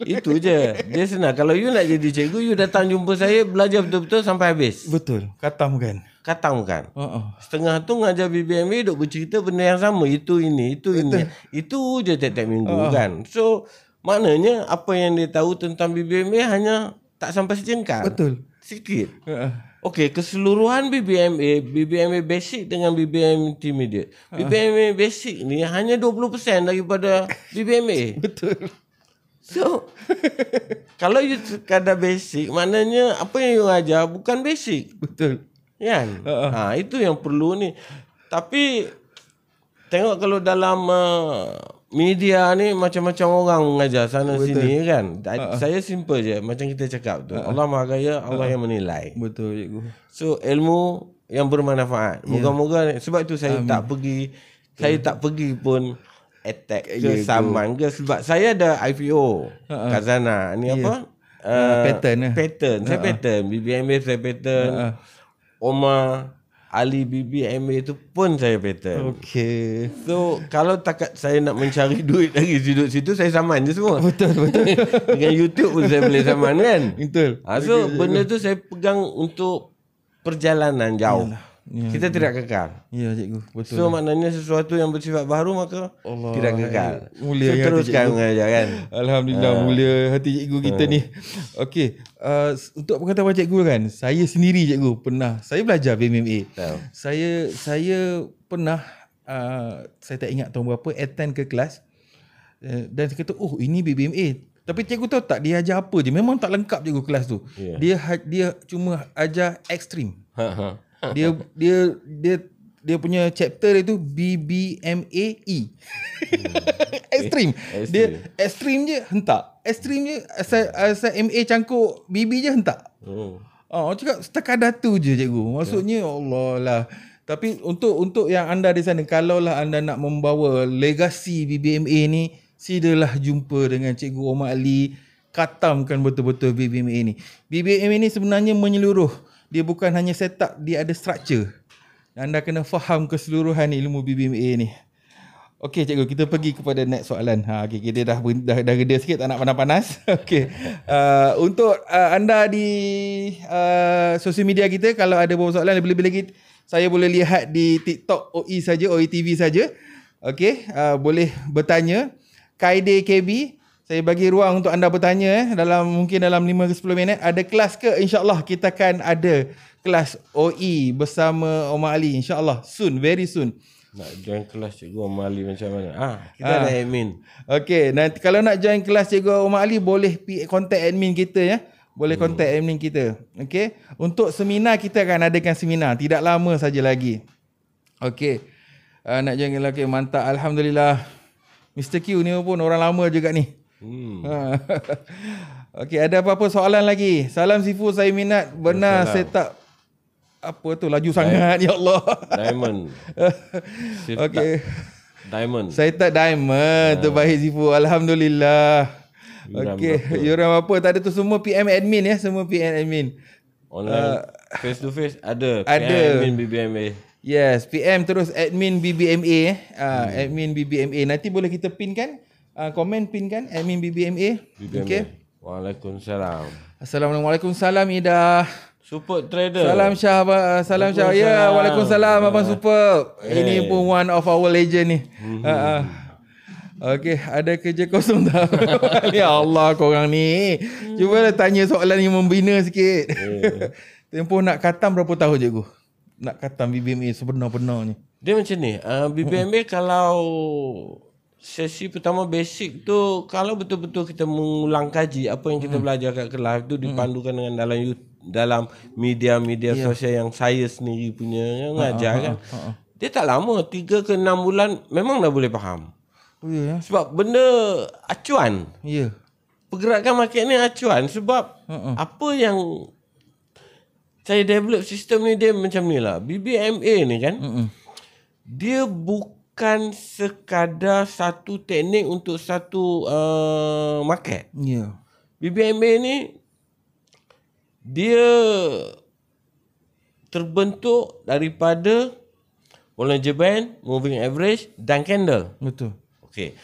Itu je. Dia senang. Kalau you nak jadi cikgu, you datang jumpa saya, belajar betul-betul sampai habis. Betul. Katam kan? Katam kan? Setengah tu ngajar BBMA, duk bercerita benda yang sama. Itu ini, itu ini. Itu je tiap-tiap minggu kan. So, maknanya apa yang dia tahu tentang BBMA hanya tak sampai sejengkal. Betul. Sikit. Okey, keseluruhan BBMA basic dengan BBM intermediate. BBMA basic ni hanya 20% daripada BBMA. Betul. So, kalau you sekadar basic, maknanya apa yang you ajar bukan basic. Betul. Kan? Itu yang perlu ni. Tapi tengok kalau dalam media ni macam-macam orang mengajar sana sini kan. Saya simple je macam kita cakap tu. Allah Maha Kaya, Allah yang menilai. Betul cikgu. So ilmu yang bermanfaat. Moga-moga sebab itu saya tak pergi pun attack ke saman ke sebab saya ada IPO Kazana ni apa? Pattern. Saya pattern. BBMA saya pattern. Omar Ali BBMA tu pun saya pattern. Okey. So kalau takat saya nak mencari duit dari situ saya saman je semua. Betul. Dengan YouTube pun saya boleh saman kan. Betul. So benda tu saya pegang untuk perjalanan jauh. Kita tidak kekal. Ya cikgu. Betul. So maknanya sesuatu yang bersifat baru maka tidak kekal. Mulia so teruskan mengajar kan. Alhamdulillah mulia hati cikgu kita ni. Okey. Untuk pengetahuan cikgu kan, saya sendiri cikgu pernah saya belajar BMA. Saya pernah saya tak ingat tahun berapa attend ke kelas dan saya kata ini BBMA. Tapi cikgu tahu tak dia ajar apa je. Memang tak lengkap cikgu kelas tu. Dia cuma ajar ekstrim. Dia punya chapter itu BBMAE. Ekstrim. Dia ekstrim je hentak. Ekstrim je asal MA cangkuk BB je hentak. Cakap sekadar tu je cikgu. Maksudnya Allah lah. Tapi untuk yang anda di sana, kalaulah anda nak membawa legasi BBMA ni, silalah jumpa dengan Cikgu Omar Ali, katamkan betul-betul BBMA ni. BBMA ni sebenarnya menyeluruh. Dia bukan hanya setup, dia ada structure. Anda kena faham keseluruhan ilmu BBMA ni. Okey cikgu, kita pergi kepada next soalan. Okay, kita dah reda sikit, tak nak panas-panas. Okey. Untuk anda di sosial media kita, kalau ada beberapa soalan lebih-lebih lagi, saya boleh lihat di TikTok OE saja, OE TV saja. Okey, boleh bertanya. Kaide KB, saya bagi ruang untuk anda bertanya mungkin dalam 5 ke 10 minit. Ada kelas ke? InsyaAllah kita akan ada kelas OE bersama Omar Ali. InsyaAllah soon, very soon. Nak join kelas Cikgu Omar Ali macam mana? Kita ada admin. Okey, nanti kalau nak join kelas Cikgu Omar Ali, boleh contact admin kita ya. Boleh contact admin kita. Okey. Untuk seminar, kita akan adakan seminar. Tidak lama saja lagi. Okey. Nak join lagi, mantap. Alhamdulillah. Mr. Q ni pun orang lama juga ni. Okey, ada apa-apa soalan lagi? Salam Sifu, saya minat. Benar saya tak apa tu laju sangat ya Allah. Diamond. Okey. Diamond. Saya tak diamond. Terbaik Sifu. Alhamdulillah. Okey, yuran apa? Tak ada tu, semua PM admin ya, semua PM admin. Online face to face ada. Ada. PM admin BBMA. Yes, PM terus admin BBMA admin BBMA. Nanti boleh kita pin kan? Komen pin kan admin BBMA. Okey. Waalaikumsalam. Assalamualaikum, salam Ida. Support trader. Salam Syah, salam Syah. Ya, waalaikumsalam abang Super. Ini pun one of our legend ni. Okey, ada kerja kosong tak? Ya Allah, korang ni. Cubalah tanya soalan yang membina sikit. Tempoh nak khatam berapa tahun cikgu? Nak khatam BBMA sebenar-benarnya. Dia macam ni, BBMA kalau sesi pertama basic tu, kalau betul-betul kita mengulang kaji apa yang kita belajar kat kelas tu, dipandukan dengan dalam media-media sosial yang saya sendiri punya yang ngajar kan. Dia tak lama, 3 ke 6 bulan memang dah boleh faham. Sebab benda acuan. Pergerakan market ni acuan. Sebab apa yang saya develop sistem ni, dia macam ni lah. BBMA ni kan, dia bukan sekadar satu teknik untuk satu market. BBMA ni, dia terbentuk daripada Bollinger Band, Moving Average dan Candle. Betul. Okey.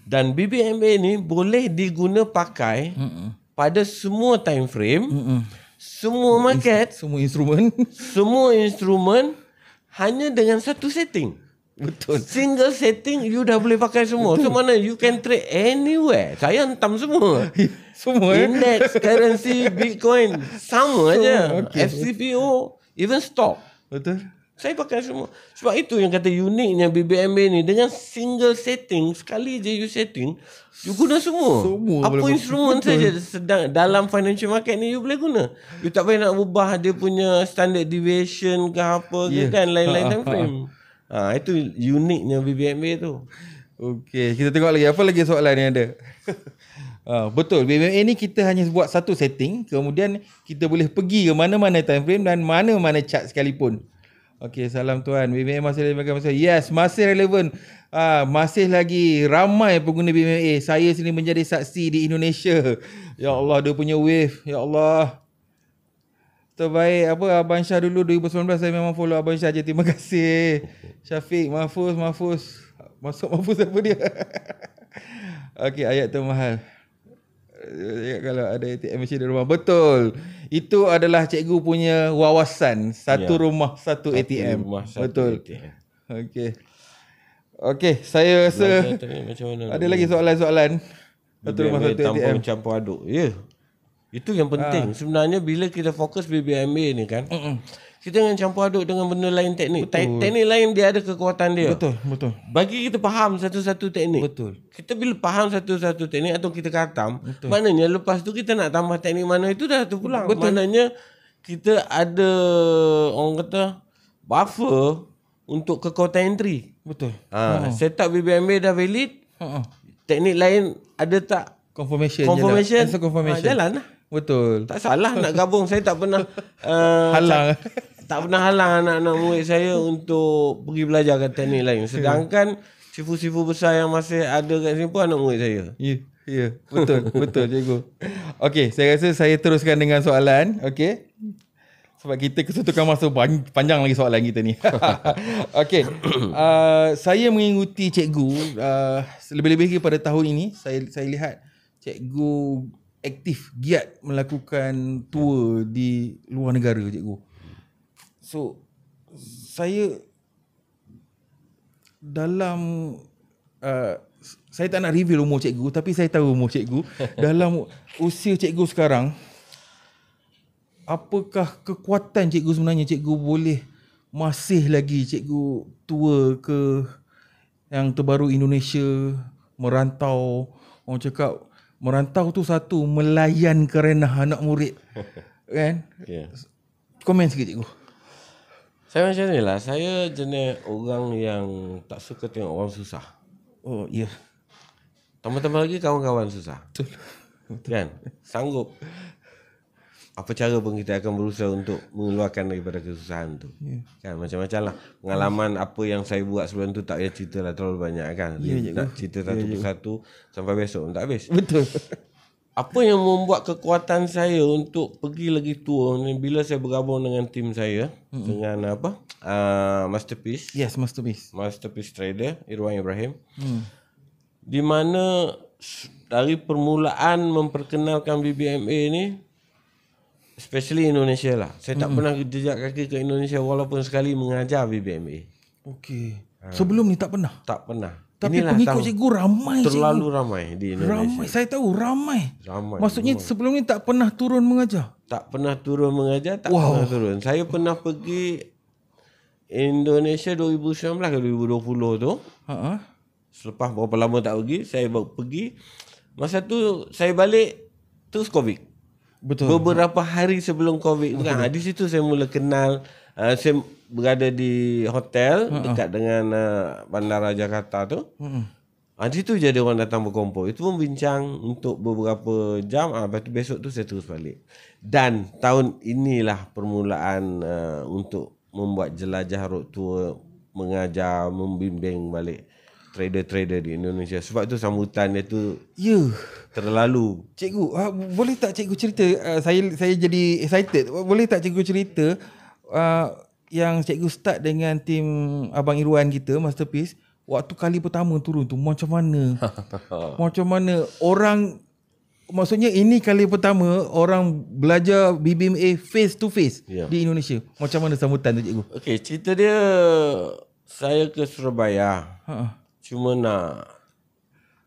Dan BBMA ni boleh diguna pakai pada semua time frame, semua market, Semua instrumen. semua instrumen hanya dengan satu setting. Betul. Single setting you dah boleh pakai semua. So mana you can trade anywhere. Saya hentam semua. Semua Index, currency, Bitcoin sama aja. okay. FCPO, even stock. Betul. Saya pakai semua. Sebab itu yang kata uniknya BBMA ni, dengan single setting, sekali je you setting, you guna semua. Semua apa boleh instrumen saja sedang dalam financial market ni you boleh guna. You tak payah nak ubah dia punya standard deviation ke apa ke kan, lain-lain time frame. Itu uniknya BBMA tu. Okey, kita tengok lagi apa lagi soalan yang ada. Betul, BBMA ni kita hanya buat satu setting, kemudian kita boleh pergi ke mana-mana time frame dan mana-mana chart sekalipun. Okey, salam tuan. BBMA masih relevan masa? Yes, masih relevan. Masih lagi ramai pengguna BBMA. Saya sini menjadi saksi di Indonesia. Ya Allah, dia punya wave. Ya Allah. Terbaik apa Abang Syah dulu 2019, saya memang follow Abang Syah je. Terima kasih. Syafiq, Mahfuz. Masuk Mahfuz apa dia? Okey, ayat termahal. Kalau ada ATM machine di rumah. Betul. Itu adalah cikgu punya wawasan. Satu rumah, satu ATM. Rumah, satu betul. ATM. Okey, saya rasa macam mana ada lagi soalan-soalan. Satu rumah, BBMA satu tanpa ATM. mencampur aduk. Ya. Itu yang penting. Sebenarnya bila kita fokus BBMA ni kan, kita jangan campur aduk dengan benda lain teknik. Teknik lain dia ada kekuatan dia. Betul. Bagi kita faham satu-satu teknik. Betul. Kita bila faham satu-satu teknik atau kita khatam, maknanya lepas tu kita nak tambah teknik mana itu dah terpulang. Maknanya kita ada orang kata buffer untuk kekuatan entry. Betul. Setup BBMA dah valid. Teknik lain ada tak? Confirmation. Confirmation. Jalan lah. Betul. Tak salah nak gabung. Saya tak pernah Halang. tak pernah halang anak-anak murid saya untuk pergi belajar kat teknik lain. Sedangkan sifu-sifu besar yang masih ada kat sini pun anak murid saya. Ya. Betul cikgu. Okey, saya rasa saya teruskan dengan soalan. Okey. Sebab kita kesutukan masa panjang lagi soalan kita ni. Okey. Saya mengikuti cikgu lebih-lebih pada tahun ini. Saya lihat cikgu aktif, giat melakukan tour di luar negara cikgu. So saya dalam saya tak nak reveal umur cikgu, tapi saya tahu umur cikgu. Dalam usia cikgu sekarang, apakah kekuatan cikgu sebenarnya? Cikgu boleh masih lagi cikgu tour ke yang terbaru Indonesia, merantau. Orang cakap merantau tu satu, melayan kerenah anak murid. Kan? Yeah. Komen sikit cikgu. Saya macam ni lah. Saya jenis orang yang tak suka tengok orang susah. Oh, ya. Yeah. Tambah-tambah lagi kawan-kawan susah. Betul. Kan? Sanggup. Apa cara pun kita akan berusaha untuk mengeluarkan daripada kesusahan tu. Kan macam-macam lah. Pengalaman apa yang saya buat sebelum tu tak payah cerita lah terlalu banyak kan. Nak cerita satu persatu sampai besok pun tak habis. Betul. Apa yang membuat kekuatan saya untuk pergi lagi tour ni bila saya bergabung dengan tim saya dengan apa? Masterpiece. Yes, Masterpiece Trader Irwan Ibrahim. Di mana dari permulaan memperkenalkan BBMA ni, especially Indonesia lah. Saya tak pernah jejak kaki ke Indonesia walaupun sekali mengajar BBMA. Okey. Sebelum ni tak pernah? Tak pernah. Tapi inilah pengikut cikgu ramai. Terlalu ramai di Indonesia. Ramai. Saya tahu ramai. Maksudnya sebelum ni tak pernah turun mengajar? Tak pernah turun mengajar. Pernah turun. Saya pernah pergi Indonesia 2019 ke 2020 tu. Selepas berapa lama tak pergi, saya baru pergi. Masa tu saya balik terus COVID. Betul. Beberapa hari sebelum COVID tu kan, di situ saya mula kenal. Saya berada di hotel dekat dengan Bandara Jakarta tu. Di situ je ada orang datang berkumpul. Itu pun bincang untuk beberapa jam. Lepas tu besok tu saya terus balik. Dan tahun inilah permulaan untuk membuat jelajah road tour, mengajar, membimbing balik trader-trader di Indonesia. Sebab tu sambutan dia tu terlalu. Cikgu, boleh tak cikgu cerita? Saya jadi excited. Boleh tak cikgu cerita yang cikgu start dengan tim Abang Irwan kita, Masterpiece, waktu kali pertama turun tu macam mana? Macam mana orang, maksudnya ini kali pertama orang belajar BBMA face to face di Indonesia. Macam mana sambutan tu cikgu? Okey, cerita dia saya ke Surabaya. Cuma nak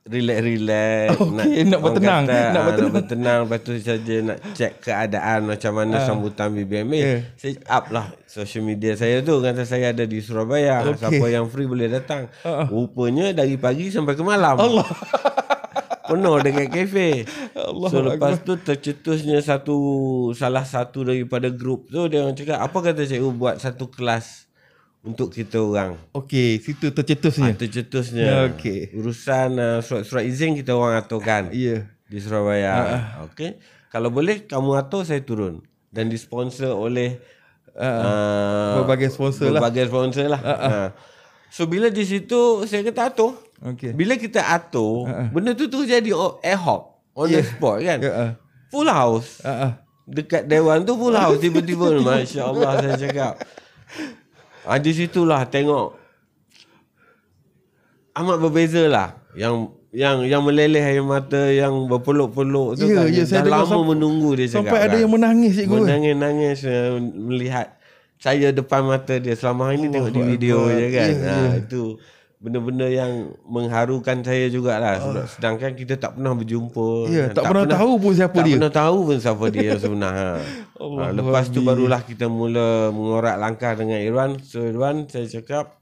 relax, nak bertenang, nak bertenang, lepas tu saja nak check keadaan macam mana sambutan BBMA. Saya up lah social media saya tu, kata saya ada di Surabaya, siapa yang free boleh datang. Rupanya dari pagi sampai ke malam. Allah. Penuh dekat kafe. So lepas tu tercetusnya salah satu daripada grup tu, dia orang cakap, apa kata cikgu buat satu kelas untuk kita orang. Okey, situ tercetusnya. Tercetusnya. Urusan surat-surat izin kita orang aturkan. Di Surabaya. Okey. Kalau boleh kamu atur, saya turun. Dan disponsor oleh berbagai sponsor lah. So bila di situ saya kata atur. Bila kita atur, benda tu jadi ad hoc, on the spot kan. Full house. Dekat Dewan tu full house tiba-tiba. Masya-Allah, saya cakap. Di situlah tengok amat berbeza lah. Yang meleleh air mata, yang berpeluk-peluk tu kan. Dah lama menunggu dia cakap. Sampai ada yang menangis cikgu. Menangis melihat saya depan mata dia. Selama hari ni tengok di video je kan. Itu benda-benda yang mengharukan saya jugalah. Sedangkan kita tak pernah berjumpa. Tak pernah tahu pun siapa dia. Tak pernah tahu pun siapa dia sebenarnya. Lepas tu barulah kita mula mengorak langkah dengan Irwan. So Irwan, saya cakap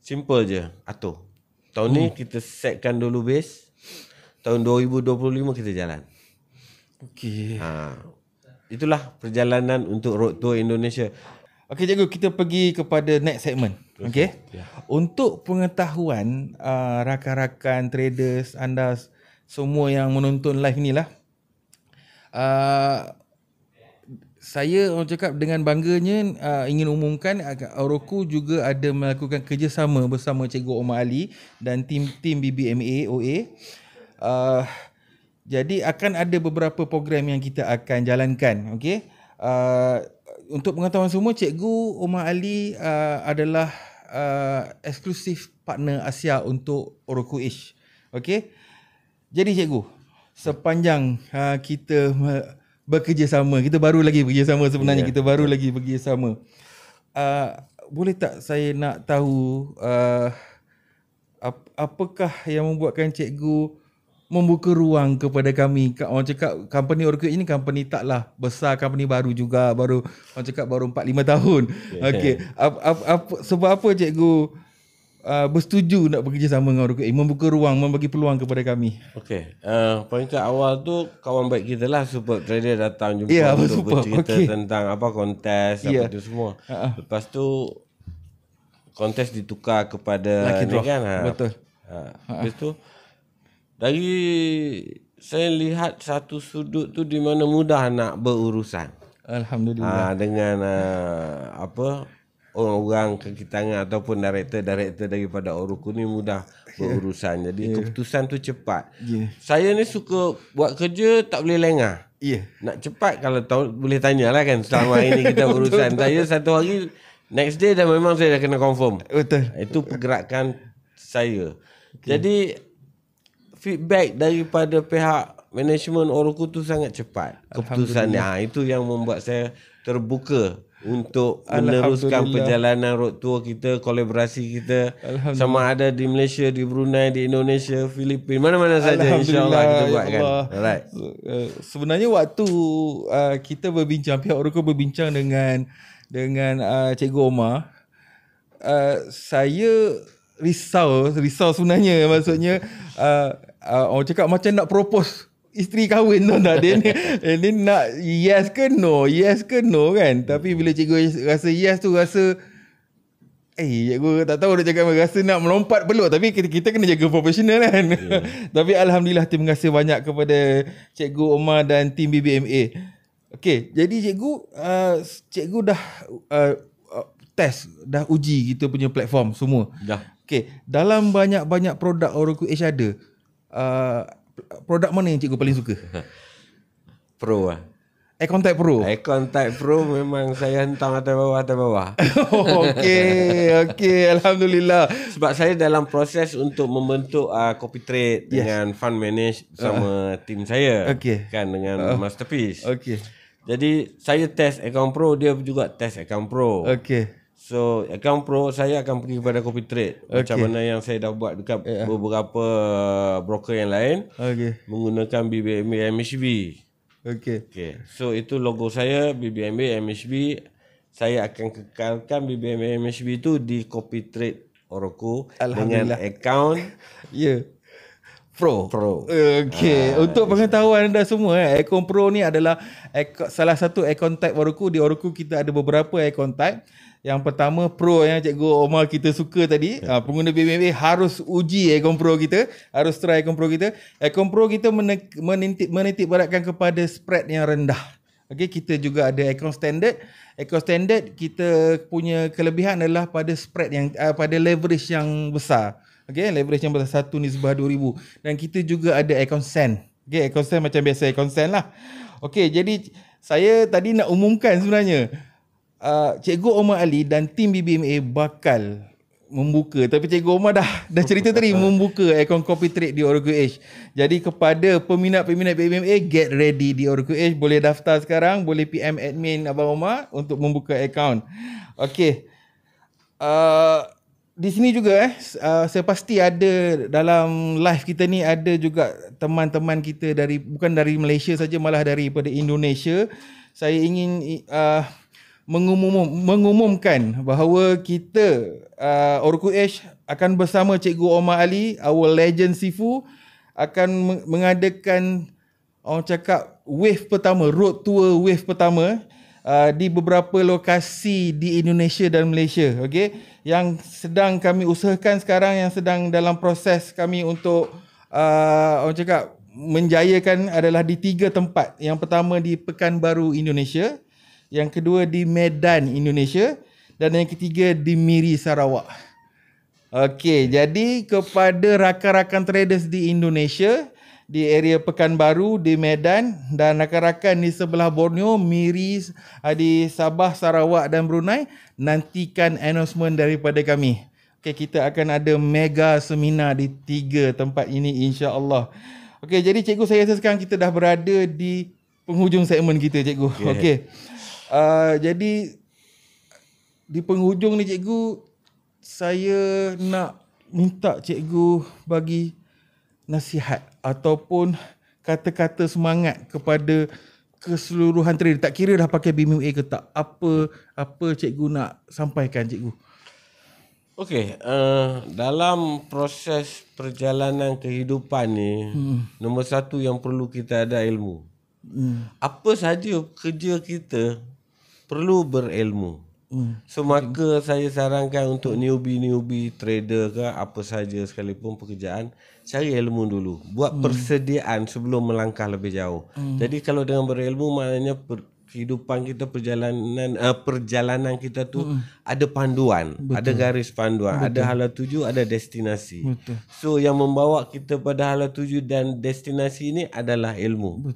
simple je, atur. Tahun ni kita setkan dulu base. Tahun 2025 kita jalan. Itulah perjalanan untuk Road Tour Indonesia. Okey cikgu, kita pergi kepada next segment. Okey. Untuk pengetahuan rakan-rakan traders anda semua yang menonton live ni lah. Saya orang cakap dengan bangganya ingin umumkan Oroku juga ada melakukan kerjasama bersama Cikgu Omar Ali dan tim BBMA OA. Jadi akan ada beberapa program yang kita akan jalankan. Okey. Untuk pengetahuan semua, Cikgu Omar Ali adalah eksklusif partner Asia untuk Oroku Ish. Okey. Jadi cikgu, sepanjang kita bekerjasama, kita baru lagi bekerjasama sebenarnya, kita baru lagi bekerjasama. Boleh tak saya nak tahu apakah yang membuatkan cikgu membuka ruang kepada kami? Orang cakap company Oroku ini company taklah besar, company baru juga, baru orang cakap baru 4-5 tahun. Okey. Sebab apa cikgu bersetuju nak bekerjasama dengan Oroku, membuka ruang, membagi peluang kepada kami? Okey. Peringkat awal tu kawan baik kita lah, Super Trader datang jumpa untuk bercerita tentang apa kontes, apa tu semua. Lepas tu kontes ditukar kepada Lucky draw. kan. Betul. Lepas tu dari saya lihat satu sudut tu di mana mudah nak berurusan. Alhamdulillah. Dengan orang-orang kaki tangan ataupun director daripada Oroku ni mudah berurusan. Jadi keputusan tu cepat. Saya ni suka buat kerja tak boleh lengah. Nak cepat, kalau tahu boleh tanyalah kan selama ini kita berurusan. Saya satu hari next day dah memang saya dah kena confirm. Betul. Itu pergerakan saya. Jadi feedback daripada pihak manajemen Oroku tu sangat cepat keputusannya. Itu yang membuat saya terbuka untuk meneruskan perjalanan road tour kita, kolaborasi kita, sama ada di Malaysia, di Brunei, di Indonesia, Filipina, mana-mana saja insya-Allah kita buatkan. Alright. Sebenarnya waktu kita berbincang, pihak Oroku berbincang dengan Cikgu Omar, saya risau sebenarnya. Maksudnya orang cakap macam nak propose isteri kahwin tu tak. Dia nak yes ke no kan. Tapi bila cikgu rasa yes tu, rasa cikgu tak tahu nak cakap apa, rasa nak melompat peluk. Tapi kita kena jaga profesional kan. Tapi alhamdulillah, terima kasih banyak kepada Cikgu Omar dan tim BBMA. Okey, jadi cikgu dah test, dah uji kita punya platform semua. Dah. Okey, dalam banyak-banyak produk Oroku Edge ada, produk mana yang cikgu paling suka? Pro lah. Icon Type Pro. Icon Type Pro memang saya hentam atas bawah. Okey, alhamdulillah. Sebab saya dalam proses untuk membentuk copy trade dengan fund manage bersama tim saya. Kan dengan Masterpiece. Jadi saya test Account Pro, dia juga test Account Pro. So Account Pro saya akan pergi kepada copy trade. Macam mana yang saya dah buat dekat beberapa broker yang lain. Menggunakan BBMA MHB. So itu logo saya BBMA MHB. Saya akan kekalkan BBMA MHB itu di copy trade Oroco dengan account Pro. Untuk pengetahuan anda semua, Account Pro ni adalah salah satu account type Oroco. Di Oroco kita ada beberapa account type. Yang pertama Pro yang Cikgu Omar kita suka tadi. Pengguna BBMA harus uji Account Pro kita, harus try Account Pro kita. Account Pro kita menitik beratkan kepada spread yang rendah. Kita juga ada Account Standard. Account Standard kita punya kelebihan adalah pada spread yang pada leverage yang besar. Leverage yang besar 1/2000. Dan kita juga ada Account Send. Account Send macam biasa Account Send lah. Jadi saya tadi nak umumkan sebenarnya Cikgu Omar Ali dan tim BBMA bakal membuka, tapi Cikgu Omar dah cerita tadi membuka akaun copy trade di Oroco Edge. Jadi kepada peminat-peminat BBMA, get ready di Oroco Edge. Boleh daftar sekarang, boleh PM admin Abang Omar untuk membuka akaun. Di sini juga saya pasti ada dalam live kita ni ada juga teman-teman kita bukan dari Malaysia saja, malah daripada Indonesia. Saya ingin mengumumkan bahawa kita Oroco Edge akan bersama Cikgu Omar Ali, our legend Sifu, akan mengadakan orang cakap wave pertama, road tour wave pertama di beberapa lokasi di Indonesia dan Malaysia. Yang sedang kami usahakan sekarang, yang sedang dalam proses kami untuk orang cakap menjayakan adalah di 3 tempat. Yang pertama di Pekanbaru, Indonesia. Yang kedua di Medan, Indonesia. Dan yang ketiga di Miri, Sarawak. Jadi kepada rakan-rakan traders di Indonesia, di area Pekanbaru, di Medan, dan rakan-rakan di sebelah Borneo, Miri, di Sabah, Sarawak dan Brunei, nantikan announcement daripada kami. Kita akan ada mega seminar di 3 tempat ini, insya-Allah. Jadi cikgu, saya rasa sekarang kita dah berada di penghujung segmen kita, cikgu. Jadi di penghujung ni, cikgu, saya nak minta cikgu bagi nasihat ataupun kata-kata semangat kepada keseluruhan trader. Tak kira dah pakai BBMA ke tak, apa cikgu nak sampaikan, cikgu? Dalam proses perjalanan kehidupan ni, nombor satu yang perlu kita ada ilmu. Apa saja kerja kita perlu berilmu. So maka saya sarankan untuk newbie trader ke apa saja sekalipun pekerjaan, cari ilmu dulu. Buat persediaan sebelum melangkah lebih jauh. Jadi kalau dengan berilmu, maknanya kehidupan kita, perjalanan kita tu ada panduan, ada garis panduan, ada hala tuju, ada destinasi. So yang membawa kita pada hala tuju dan destinasi ini adalah ilmu.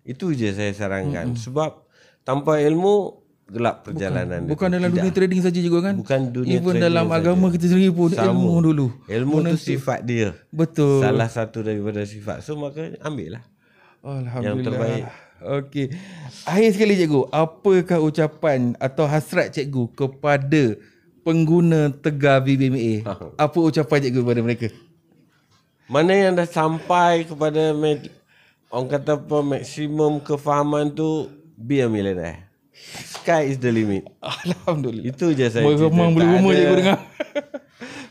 Itu je saya sarankan. Sebab tanpa ilmu, gelap perjalanan. Bukan dalam dunia trading saja juga kan? Bukan dunia even trading dalam saja. agama kita sendiri pun ilmu dulu. Ilmu tu sifat dia. Betul. Salah satu daripada sifat. So maka ambil lah yang terbaik. Akhir sekali, cikgu, apakah ucapan atau hasrat cikgu kepada pengguna Tegar BBMA? Apa ucapan cikgu kepada mereka? Mana yang dah sampai kepada orang kata apa, maksimum kefahaman tu, be a millionaire. Sky is the limit. Alhamdulillah. Itu je saya cerita. Memang boleh rumah cikgu dengar.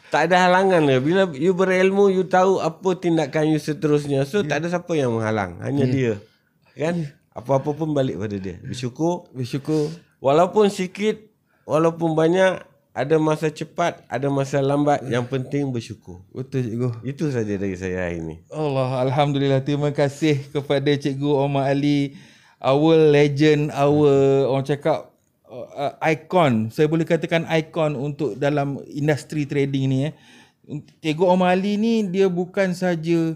Tak ada halangan ke. Bila you berilmu, you tahu apa tindakan you seterusnya. So tak ada siapa yang menghalang. Hanya dia. Kan? Apa-apa pun balik pada dia. Bersyukur. Walaupun sikit, walaupun banyak, ada masa cepat, ada masa lambat. Yang penting bersyukur. Betul, cikgu. Itu saja dari saya hari ini. Alhamdulillah. Terima kasih kepada Cikgu Omar Ali, our legend, our orang cakap icon. Saya boleh katakan icon untuk dalam industri trading ni. Cikgu Omar Ali ni dia bukan saja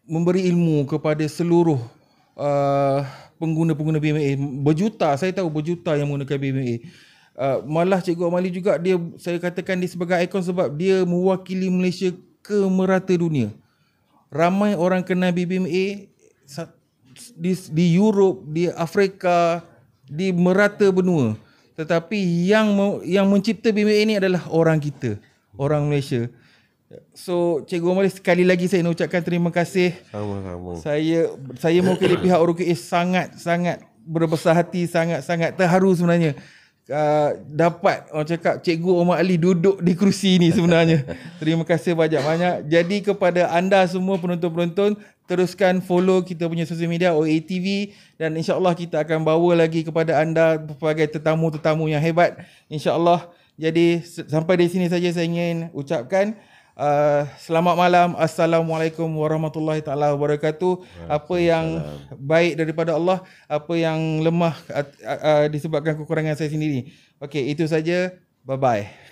memberi ilmu kepada seluruh pengguna-pengguna BMA. Berjuta, saya tahu berjuta yang menggunakan BMA. Malah Cikgu Amali juga, saya katakan dia sebagai ikon sebab dia mewakili Malaysia ke merata dunia. Ramai orang kenal BBMA di Europe, di Afrika, di merata benua. Tetapi yang mencipta BBMA ini adalah orang kita, orang Malaysia. So Cikgu Amali, sekali lagi saya nak ucapkan terima kasih. Sama-sama. Saya mewakili pihak Orukut sangat-sangat berbesar hati, sangat-sangat terharu sebenarnya. Dapat orang cakap Cikgu Omar Ali duduk di kerusi ini sebenarnya. Terima kasih banyak-banyak. Jadi kepada anda semua penonton-penonton, teruskan follow kita punya sosial media OA TV, dan insya-Allah kita akan bawa lagi kepada anda pelbagai tetamu-tetamu yang hebat, insya-Allah. Jadi sampai di sini saja saya ingin ucapkan selamat malam. Assalamualaikum warahmatullahi taala wabarakatuh. Apa yang baik daripada Allah, apa yang lemah disebabkan kekurangan saya sendiri. Okey, itu saja. Bye bye.